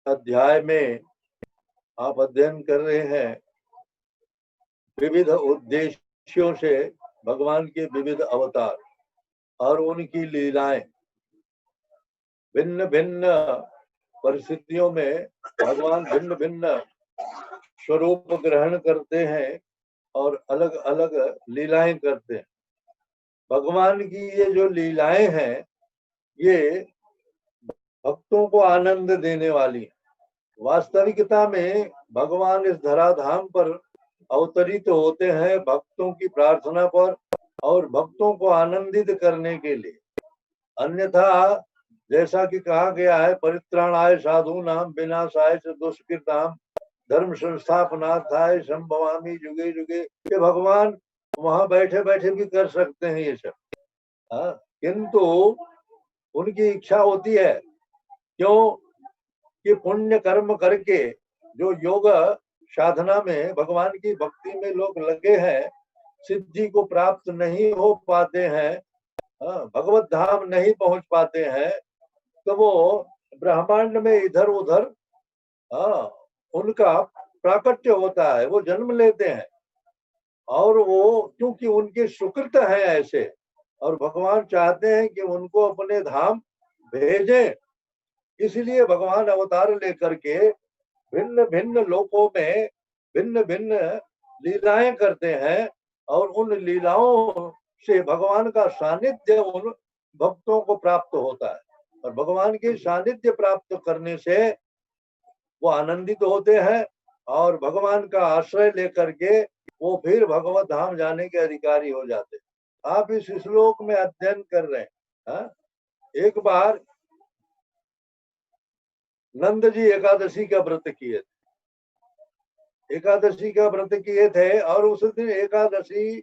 अध्याय में आप अध्ययन कर रहे हैं विविध उद्देश्यों से भगवान के विविध अवतार और उनकी लीलाएं। भिन्न भिन्न परिस्थितियों में भगवान भिन्न भिन्न स्वरूप ग्रहण करते हैं और अलग अलग लीलाएं करते हैं। भगवान की ये जो लीलाएं हैं ये भक्तों को आनंद देने वाली है। वास्तविकता में भगवान इस धराधाम पर अवतरित होते हैं भक्तों की प्रार्थना पर और भक्तों को आनंदित करने के लिए। अन्यथा जैसा कि कहा गया है, परित्राणाय साधूनां विनाशाय च दुष्कृतां धर्म संस्थापनार्थाय संभवामि युगे युगे। ये भगवान वहां बैठे बैठे भी कर सकते हैं ये सब, किंतु उनकी इच्छा होती है। क्यों कि पुण्य कर्म करके जो योग साधना में भगवान की भक्ति में लोग लगे हैं, सिद्धि को प्राप्त नहीं हो पाते हैं, भगवत धाम नहीं पहुंच पाते हैं, तो वो ब्रह्मांड में इधर उधर उनका प्राकट्य होता है, वो जन्म लेते हैं। और वो क्योंकि उनके सुकृत हैं ऐसे, और भगवान चाहते हैं कि उनको अपने धाम भेजें, इसलिए भगवान अवतार लेकर के भिन्न भिन्न लोकों में भिन्न भिन्न लीलाएं करते हैं और उन लीलाओं से भगवान का सानिध्य उन भक्तों को प्राप्त होता है। और भगवान के सानिध्य प्राप्त करने से वो आनंदित होते हैं और भगवान का आश्रय लेकर के वो फिर भगवत धाम जाने के अधिकारी हो जाते हैं। आप इस श्लोक में अध्ययन कर रहे हैं। एक बार नंद जी एकादशी का व्रत किए थे, एकादशी का व्रत किए थे और उस दिन एकादशी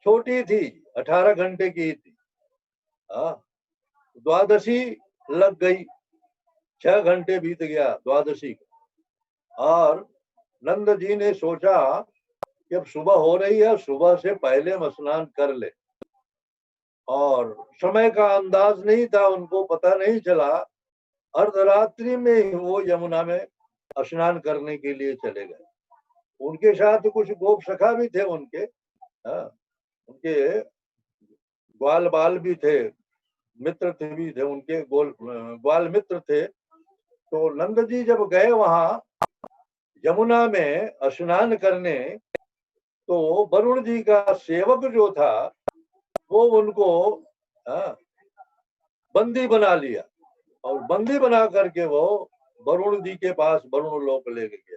छोटी थी, 18 घंटे की थी। द्वादशी लग गई, 6 घंटे बीत गया द्वादशी को। और नंद जी ने सोचा कि अब सुबह हो रही है, सुबह से पहले हम स्नान कर ले। और समय का अंदाज नहीं था, उनको पता नहीं चला। अर्धरात्रि में ही वो यमुना में स्नान करने के लिए चले गए। उनके साथ कुछ गोप सखा भी थे, उनके उनके ग्वाल बाल भी थे, मित्र थे भी थे, उनके ग्वाल मित्र थे। तो नंद जी जब गए वहां यमुना में स्नान करने, तो वरुण जी का सेवक जो था वो उनको बंदी बना लिया और बंदी बना करके वो वरुण जी के पास वरुण लोक ले गया।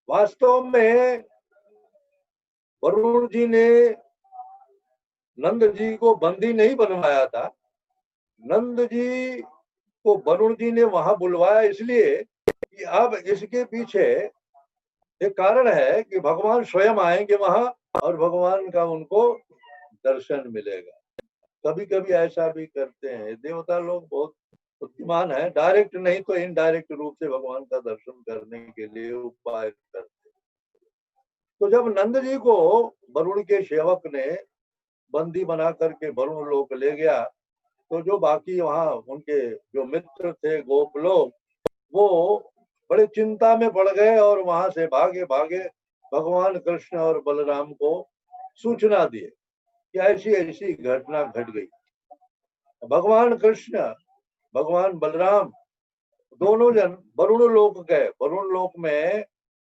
वास्तव में वरुण जी ने नंद जी को बंदी नहीं बनवाया था। नंद जी को वरुण जी ने वहां बुलवाया इसलिए कि अब इसके पीछे एक कारण है कि भगवान स्वयं आएंगे वहां और भगवान का उनको दर्शन मिलेगा। कभी कभी ऐसा भी करते हैं देवता लोग, बहुत बुद्धिमान है, डायरेक्ट नहीं तो इनडायरेक्ट रूप से भगवान का दर्शन करने के लिए उपाय करते हैं। तो जब नंद जी को वरुण के सेवक ने बंदी बना करके वरुण लोक ले गया, तो जो बाकी वहां उनके जो मित्र थे गोप लोग, वो बड़े चिंता में पड़ गए और वहां से भागे भागे भगवान कृष्ण और बलराम को सूचना दिए कि ऐसी ऐसी घटना घट गई। भगवान कृष्ण भगवान बलराम दोनों जन वरुण लोक गए। वरुण लोक में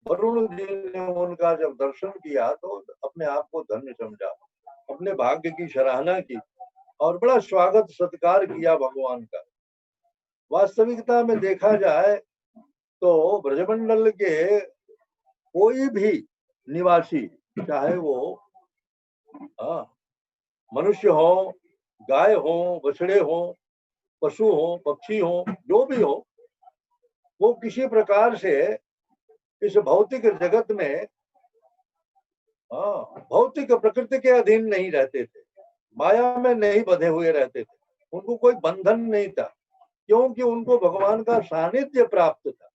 वरुण जी ने उनका जब दर्शन किया तो अपने आप को धन्य समझा, अपने भाग्य की सराहना की और बड़ा स्वागत सत्कार किया भगवान का। वास्तविकता में देखा जाए तो ब्रजमंडल के कोई भी निवासी, चाहे वो मनुष्य हो, गाय हो, बछड़े हो, पशु हो, पक्षी हो, जो भी हो, वो किसी प्रकार से इस भौतिक जगत में भौतिक प्रकृति के अधीन नहीं रहते थे, माया में नहीं बंधे हुए रहते थे, उनको कोई बंधन नहीं था, क्योंकि उनको भगवान का सानिध्य प्राप्त था।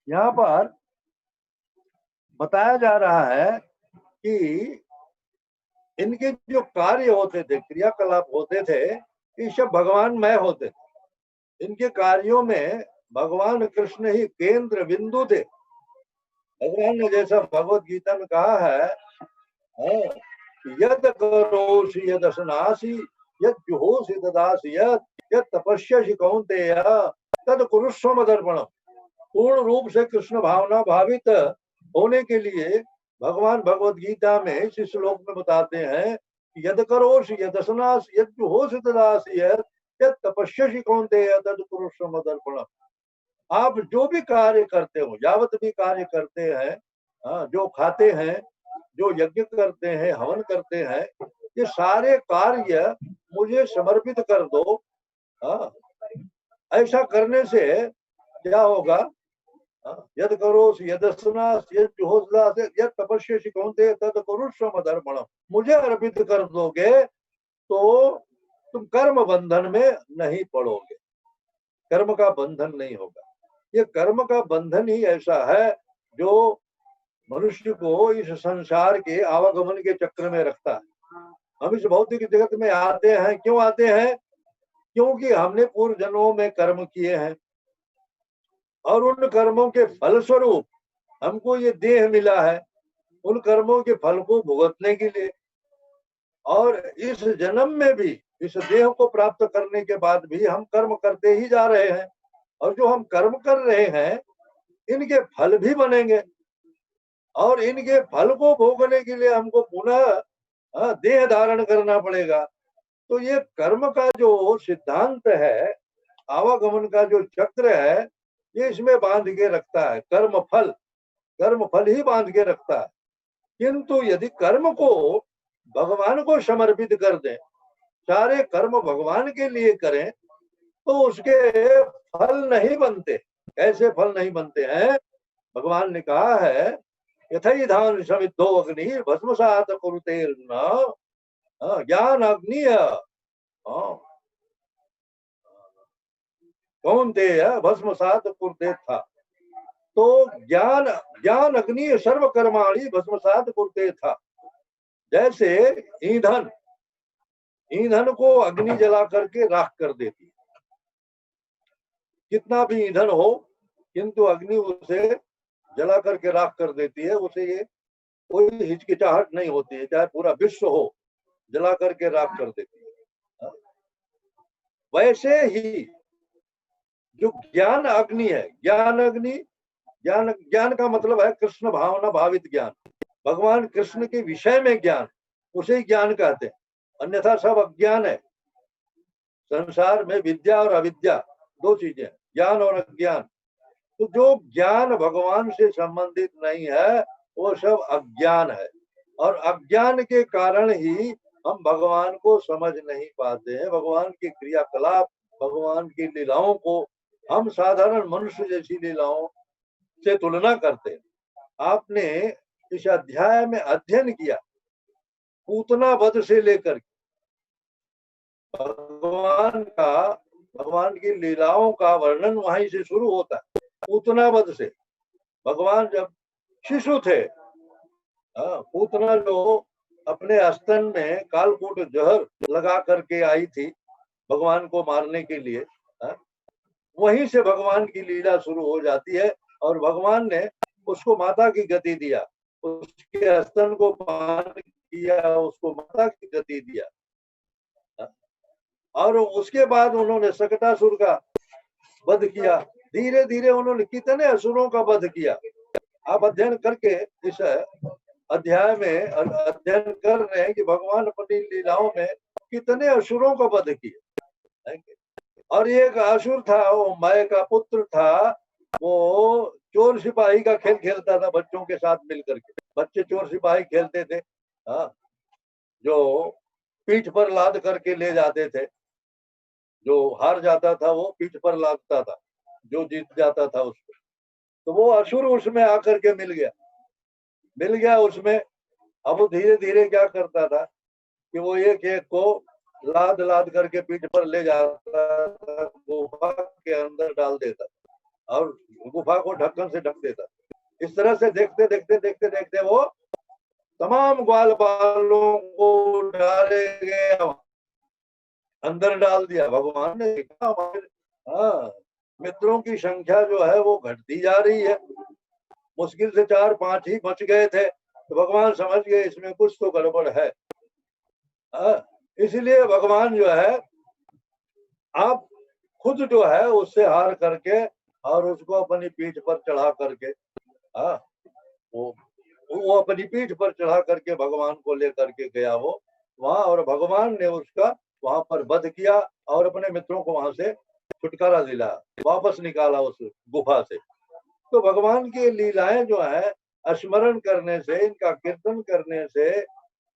यहाँ पर बताया जा रहा है कि इनके जो कार्य होते थे, क्रियाकलाप होते थे, ये सब भगवानमय होते थे। इनके कार्यों में भगवान कृष्ण ही केंद्र बिंदु थे। भगवान ने जैसा भगवत गीता में कहा है, यद करोषि यद असनासि यद जुहोषि तदासि यद तपस्यसि कौन्तेय तद कुरुष्व मदर्पणम्। पूर्ण रूप से कृष्ण भावना भावित होने के लिए भगवान भगवत गीता में इस श्लोक में बताते हैं, यद करोषि यद असनासि यद जुहोषि तदासि यद तपस्यसि कौन्तेय तद कुरुष्व मदर्पणम्। आप जो भी कार्य करते हो, यावत भी कार्य करते हैं, जो खाते हैं, जो यज्ञ करते हैं, हवन करते हैं, ये सारे कार्य मुझे समर्पित कर दो। ऐसा करने से क्या होगा? यद करोषि यद असनासि यद जुहोषि यद तपस्यसि कौन्तेय तद कुरुष्व मदर्पणम्। मुझे अर्पित कर दोगे तो तुम कर्म बंधन में नहीं पड़ोगे, कर्म का बंधन नहीं होगा। ये कर्म का बंधन ही ऐसा है जो मनुष्य को इस संसार के आवागमन के चक्र में रखता है। हम इस भौतिक जगत में आते हैं, क्यों आते हैं? क्योंकि हमने पूर्व जन्मों में कर्म किए हैं और उन कर्मों के फलस्वरूप हमको ये देह मिला है, उन कर्मों के फल को भुगतने के लिए। और इस जन्म में भी इस देह को प्राप्त करने के बाद भी हम कर्म करते ही जा रहे हैं, और जो हम कर्म कर रहे हैं इनके फल भी बनेंगे, और इनके फल को भोगने के लिए हमको पुनः देह धारण करना पड़ेगा। तो ये कर्म का जो सिद्धांत है, आवागमन का जो चक्र है, ये इसमें बांध के रखता है। कर्म फल ही बांध के रखता है। किंतु यदि कर्म को भगवान को समर्पित कर दें, सारे कर्म भगवान के लिए करें, तो उसके फल नहीं बनते। ऐसे फल नहीं बनते हैं। भगवान ने कहा है, यथैधान समिद्धो अग्नि भस्मसात कुरुतेर्न, ज्ञान अग्नि कौन्तेय भस्मसात कुरुते था। तो ज्ञान अग्नि सर्व कर्माणि भस्मसात कुरुते था। जैसे ईंधन को अग्नि जला करके राख कर देती है। कितना भी ईंधन हो, किंतु अग्नि उसे जला करके राख कर देती है। उसे ये कोई हिचकिचाहट नहीं होती है, चाहे पूरा विश्व हो, जला करके राख कर देती है। वैसे ही जो ज्ञान अग्नि है, ज्ञान का मतलब है कृष्ण भावना भावित ज्ञान, भगवान कृष्ण के विषय में ज्ञान, उसे ज्ञान कहते हैं। अन्यथा सब अज्ञान है। संसार में विद्या और अविद्या दो चीजें हैं, ज्ञान और अज्ञान। तो जो ज्ञान भगवान से संबंधित नहीं है वो सब अज्ञान है, और अज्ञान के कारण ही हम भगवान को समझ नहीं पाते हैं। भगवान की क्रियाकलाप, भगवान की लीलाओं को हम साधारण मनुष्य जैसी लीलाओं से तुलना करते हैं। आपने इस अध्याय में अध्ययन किया, पूतना वध से लेकर भगवान की लीलाओं का वर्णन वहीं से शुरू होता है, पूतना वध से। भगवान जब शिशु थे, पूतना जो अपने स्तन में कालकूट जहर लगा करके आई थी भगवान को मारने के लिए, वहीं से भगवान की लीला शुरू हो जाती है। और भगवान ने उसको माता की गति दिया, उसके स्तन को पान किया, उसको माता की गति दिया। और उसके बाद उन्होंने शकटासुर का वध किया। धीरे धीरे उन्होंने कितने असुरों का वध किया। आप अध्ययन करके इस अध्याय में अध्ययन कर रहे हैं कि भगवान अपनी लीलाओं में कितने असुरों का वध किया। और एक असुर था, वो मय का पुत्र था, वो चोर सिपाही का खेल खेलता था बच्चों के साथ मिलकर के। बच्चे चोर सिपाही खेलते थे, जो पीठ पर लाद करके ले जाते थे। जो हार जाता था वो पीठ पर लादता था, जो जीत जाता था उसको। तो वो असुर उसमें आकर के मिल गया उसमें। अब वो धीरे धीरे क्या करता था कि वो एक एक को लाद लाद करके पीठ पर ले जाता था, गुफा के अंदर डाल देता और गुफा को ढक्कन से ढक देता। इस तरह से देखते देखते देखते देखते वो तमाम ग्वाल बालों को डाले गए, अंदर डाल दिया। भगवान ने देखा, मित्रों की संख्या जो है वो घटती जा रही है। मुश्किल से 4-5 ही बच गए थे, तो भगवान समझ गए इसमें कुछ तो गड़बड़ है। इसलिए भगवान जो है आप खुद जो है उससे हार करके और उसको अपनी पीठ पर चढ़ा करके, हाँ, वो अपनी पीठ पर चढ़ा करके भगवान को लेकर के गया वो वहां, और भगवान ने उसका वहां पर वध किया और अपने मित्रों को वहां से छुटकारा दिलाया, वापस निकाला उस गुफा से। तो भगवान की लीलाएं जो है स्मरण करने से, इनका कीर्तन करने से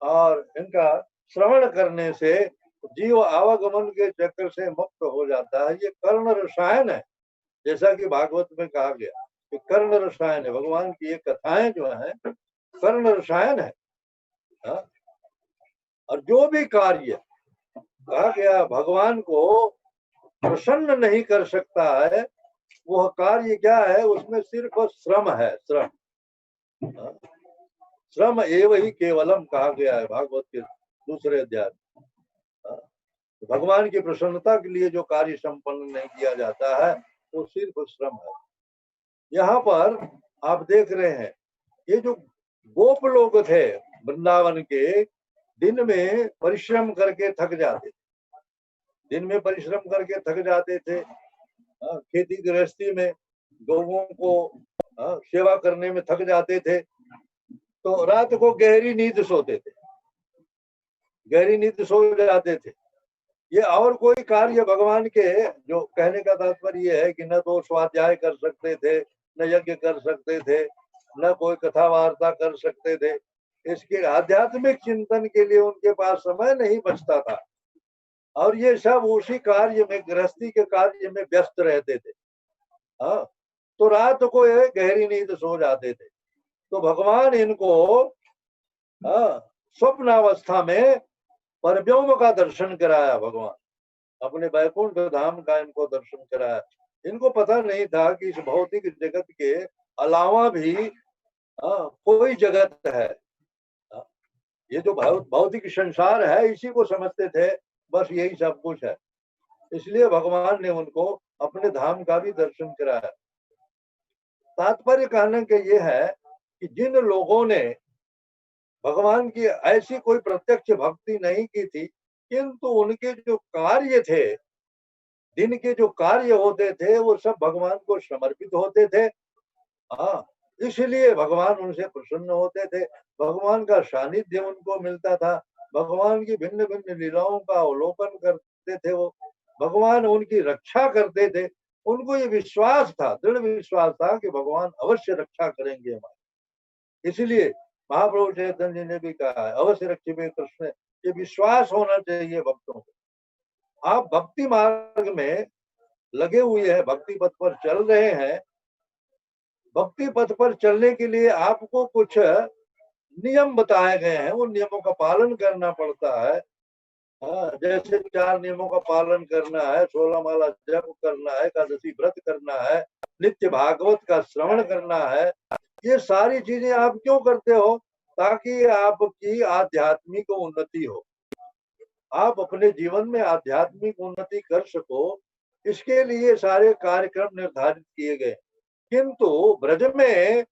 और इनका श्रवण करने से जीव आवागमन के चक्र से मुक्त हो जाता है। ये कर्ण रसायन है, जैसा कि भागवत में कहा गया कि कर्ण रसायन है। भगवान की ये कथाएं जो है कर्ण रसायन है। हाँ? और जो भी कार्य कहा गया भगवान को प्रसन्न नहीं कर सकता है, वह कार्य क्या है, उसमें सिर्फ श्रम है, श्रम। हाँ? श्रम एव ही केवलम कहा गया है भागवत के दूसरे अध्याय। भगवान की प्रसन्नता के लिए जो कार्य संपन्न नहीं किया जाता है वो सिर्फ श्रम है। यहाँ पर आप देख रहे हैं ये जो गोप लोग थे वृंदावन के, दिन में परिश्रम करके थक जाते थे, दिन में परिश्रम करके थक जाते थे, खेती गृहस्थी में गौओं को सेवा करने में थक जाते थे, तो रात को गहरी नींद सोते थे, गहरी नींद सो जाते थे। ये और कोई कार्य भगवान के, जो कहने का तात्पर्य है कि न तो स्वाध्याय कर सकते थे, न यज्ञ कर सकते थे, न कोई कथा वार्ता कर सकते थे, इसके आध्यात्मिक चिंतन के लिए उनके पास समय नहीं बचता था, और ये सब उसी कार्य में, गृहस्थी के कार्य में व्यस्त रहते थे। हाँ, तो रात को ये गहरी नींद सो जाते थे। तो भगवान इनको स्वप्नावस्था में परव्योम का दर्शन कराया, भगवान अपने वैकुंठ धाम का इनको दर्शन कराया। इनको पता नहीं था कि इस भौतिक जगत के अलावा भी कोई जगत है। ये जो भौतिक संसार है इसी को समझते थे, बस यही सब कुछ है। इसलिए भगवान ने उनको अपने धाम का भी दर्शन कराया। तात्पर्य कहने के ये है कि जिन लोगों ने भगवान की ऐसी कोई प्रत्यक्ष भक्ति नहीं की थी, किंतु उनके जो कार्य थे, दिन के जो कार्य होते थे, वो सब भगवान को समर्पित होते थे। हाँ, इसलिए भगवान उनसे प्रसन्न होते थे, भगवान का सानिध्य उनको मिलता था, भगवान की भिन्न भिन्न लीलाओं का अवलोकन करते थे, वो भगवान उनकी रक्षा करते थे। उनको ये विश्वास था, दृढ़ विश्वास था कि भगवान अवश्य रक्षा करेंगे हमारी। इसलिए महाप्रभु चैतन्य जी ने भी कहा है, अवश्य रक्षिबे कृष्ण, ये विश्वास होना चाहिए भक्तों को। आप भक्ति मार्ग में लगे हुए हैं, भक्ति पथ पर चल रहे हैं, भक्ति पथ पर चलने के लिए आपको कुछ नियम बताए गए हैं, उन नियमों का पालन करना पड़ता है। जैसे 4 नियमों का पालन करना है, 16 माला जप करना है, एकादशी व्रत करना है, नित्य भागवत का श्रवण करना है। ये सारी चीजें आप क्यों करते हो? ताकि आपकी आध्यात्मिक उन्नति हो, आप अपने जीवन में आध्यात्मिक उन्नति कर सको, इसके लिए सारे कार्यक्रम निर्धारित किए गए। किंतु ब्रज में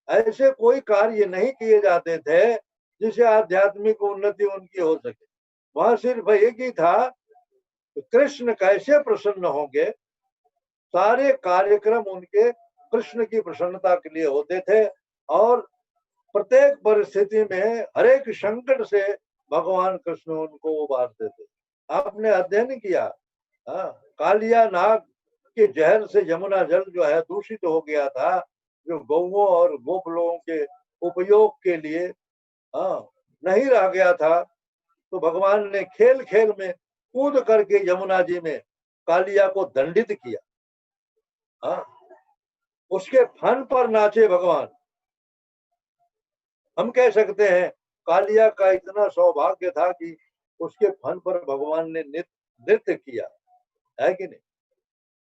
ऐसे कोई कार्य नहीं किए जाते थे जिससे आध्यात्मिक उन्नति उनकी हो सके। वहां सिर्फ एक ही था, कृष्ण कैसे प्रसन्न होंगे। सारे कार्यक्रम उनके कृष्ण की प्रसन्नता के लिए होते थे, और प्रत्येक परिस्थिति में हरेक संकट से भगवान कृष्ण उनको उबारते थे। आपने अध्ययन किया, कालिया नाग के जहर से यमुना जल जो है दूषित हो गया था, जो गौओं और गोप लोगों के उपयोग के लिए नहीं रह गया था, तो भगवान ने खेल खेल में कूद करके यमुना जी में कालिया को दंडित किया। उसके फन पर नाचे भगवान। हम कह सकते हैं कालिया का इतना सौभाग्य था कि उसके फन पर भगवान ने नृत्य किया, है कि नहीं?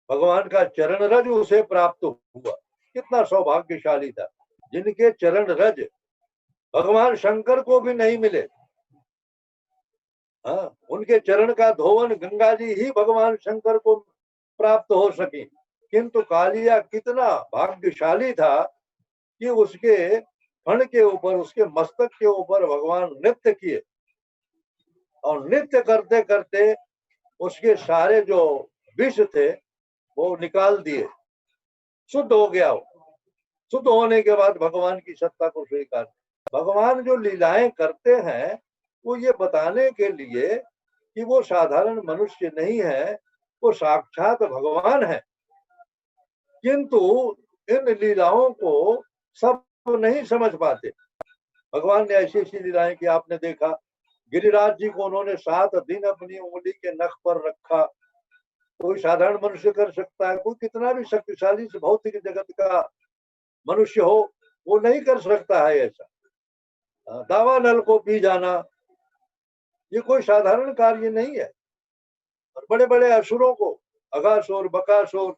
भगवान का चरण रज उसे प्राप्त हुआ, कितना सौभाग्यशाली था। जिनके चरण रज भगवान शंकर को भी नहीं मिले, उनके चरण का धोवन गंगा जी ही भगवान शंकर को प्राप्त हो सके। किंतु कालिया कितना भाग्यशाली था कि उसके फण के ऊपर, उसके मस्तक के ऊपर भगवान नृत्य किए और नृत्य करते करते उसके सारे जो विष थे वो निकाल दिए, शुद्ध हो गया वो। शुद्ध होने के बाद भगवान की सत्ता को स्वीकार। भगवान जो लीलाएं करते हैं वो ये बताने के लिए कि वो साधारण मनुष्य नहीं है, वो साक्षात भगवान है। किंतु इन लीलाओं को सब नहीं समझ पाते। भगवान ने ऐसी ऐसी लीलाएं की, आपने देखा गिरिराज जी को उन्होंने 7 दिन अपनी उंगली के नख पर रखा। कोई साधारण मनुष्य कर सकता है? कोई कितना भी शक्तिशाली से भौतिक जगत का मनुष्य हो वो नहीं कर सकता है ऐसा। दावानल को पी जाना ये कोई साधारण कार्य नहीं है। और बड़े बड़े असुरों को, अगासुर, बकासुर,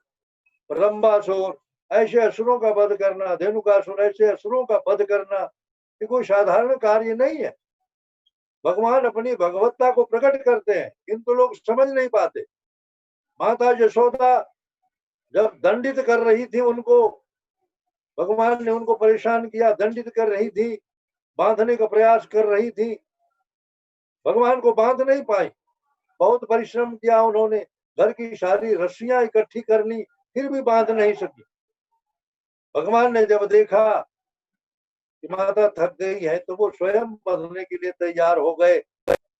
रंबासुर, ऐसे असुरों का वध करना, धेनुकासुर, ऐसे असुरों का वध करना ये कोई साधारण कार्य नहीं है। भगवान अपनी भगवत्ता को प्रकट करते हैं किंतु लोग समझ नहीं पाते। माता यशोदा जब दंडित कर रही थी उनको, भगवान ने उनको परेशान किया, दंडित कर रही थी, बांधने का प्रयास कर रही थी, भगवान को बांध नहीं पाई। बहुत परिश्रम किया उन्होंने, घर की सारी रस्सियां इकट्ठी कर ली, फिर भी बांध नहीं सकी। भगवान ने जब देखा कि माता थक गई है तो वो स्वयं बांधने के लिए तैयार हो गए।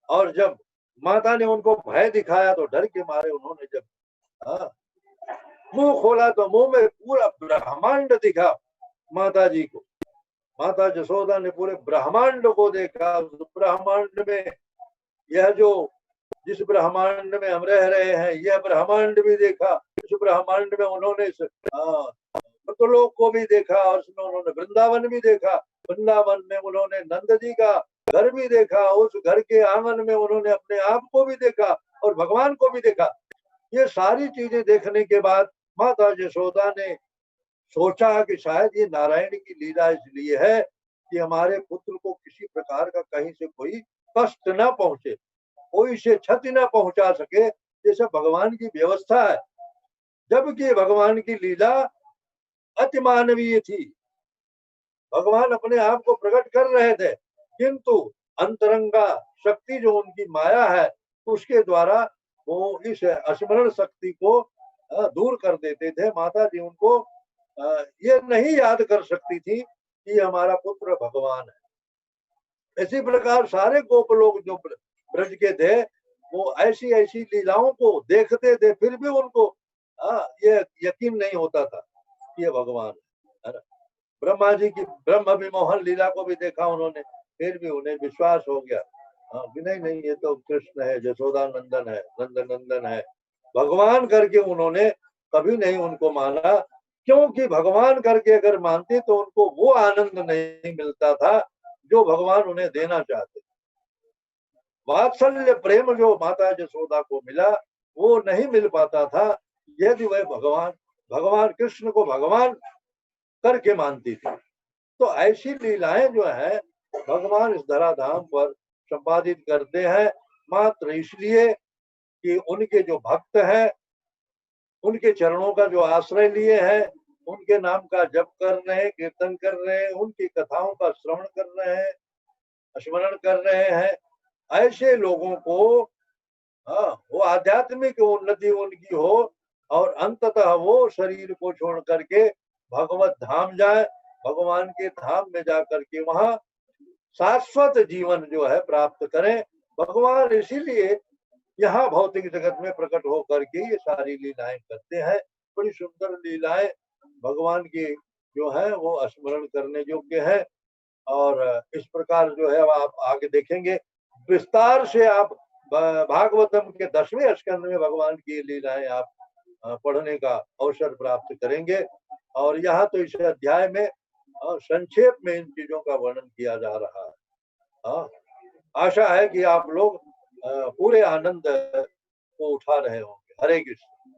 और जब माता ने उनको भय दिखाया तो डर के मारे उन्होंने जब मुंह खोला तो मुंह में पूरा ब्रह्मांड दिखा माता जी को। माता यशोदा ने पूरे ब्रह्मांड को देखा। उस ब्रह्मांड में यह जो, जिस ब्रह्मांड में हम रह रहे हैं, यह ब्रह्मांड भी देखा। इस ब्रह्मांड में उन्होंने मृतलोक को भी देखा और उसमें उन्होंने वृंदावन भी देखा। वृंदावन में उन्होंने नंद जी का घर भी देखा। उस घर के आंगन में उन्होंने अपने आप को भी देखा और भगवान को भी देखा। ये सारी चीजें देखने के बाद माता यशोदा ने सोचा कि शायद ये नारायण की लीला इसलिए है कि हमारे पुत्र को किसी प्रकार का कहीं से कोई कष्ट न पहुंचे, कोई इसे क्षति न पहुंचा सके, जैसे भगवान की व्यवस्था है। जबकि भगवान की लीला अति मानवीय थी। भगवान अपने आप को प्रकट कर रहे थे किंतु अंतरंगा शक्ति जो उनकी माया है उसके द्वारा वो इस स्मरण शक्ति को दूर कर देते थे। माता जी उनको ये नहीं याद कर सकती थी कि हमारा पुत्र भगवान है। इसी प्रकार सारे गोप लोग जो ब्रज के थे वो ऐसी ऐसी लीलाओं को देखते थे, फिर भी उनको ये यकीन नहीं होता था कि ये भगवान है ना। ब्रह्मा जी की ब्रह्म विमोहन लीला को भी देखा उन्होंने, फिर भी उन्हें विश्वास हो गया कि नहीं नहीं ये तो कृष्ण है, यशोदा नंदन है, नंद नंदन है। भगवान करके उन्होंने कभी नहीं उनको माना, क्योंकि भगवान करके अगर मानते तो उनको वो आनंद नहीं मिलता था जो भगवान उन्हें देना चाहते। वात्सल्य प्रेम जो माता यशोदा को मिला वो नहीं मिल पाता था यदि वह भगवान कृष्ण को भगवान करके मानती थी। तो ऐसी लीलाएं जो है भगवान इस धराधाम पर संपादित करते हैं मात्र इसलिए कि उनके जो भक्त हैं उनके चरणों का जो आश्रय लिए हैं, उनके नाम का जप कर रहे हैं, कीर्तन कर रहे हैं, उनकी कथाओं का श्रवण कर रहे हैं, स्मरण कर रहे हैं, ऐसे लोगों को वो आध्यात्मिक उन्नति उनकी हो और अंततः वो शरीर को छोड़ करके भगवत धाम जाए, भगवान के धाम में जाकर के वहां शाश्वत जीवन जो है प्राप्त करें। भगवान इसीलिए यहाँ भौतिक जगत में प्रकट होकर के ये सारी लीलाएं करते हैं। बड़ी सुंदर लीलाएं भगवान की जो है वो स्मरण करने योग्य है। और इस प्रकार जो है आप आगे देखेंगे विस्तार से, आप भागवतम के 10वें स्कंद में भगवान की लीलाएं आप पढ़ने का अवसर प्राप्त करेंगे। और यहाँ तो इस अध्याय में संक्षेप में इन चीजों का वर्णन किया जा रहा है। आशा है कि आप लोग पूरे आनंद को उठा रहे होंगे। हरे कृष्ण।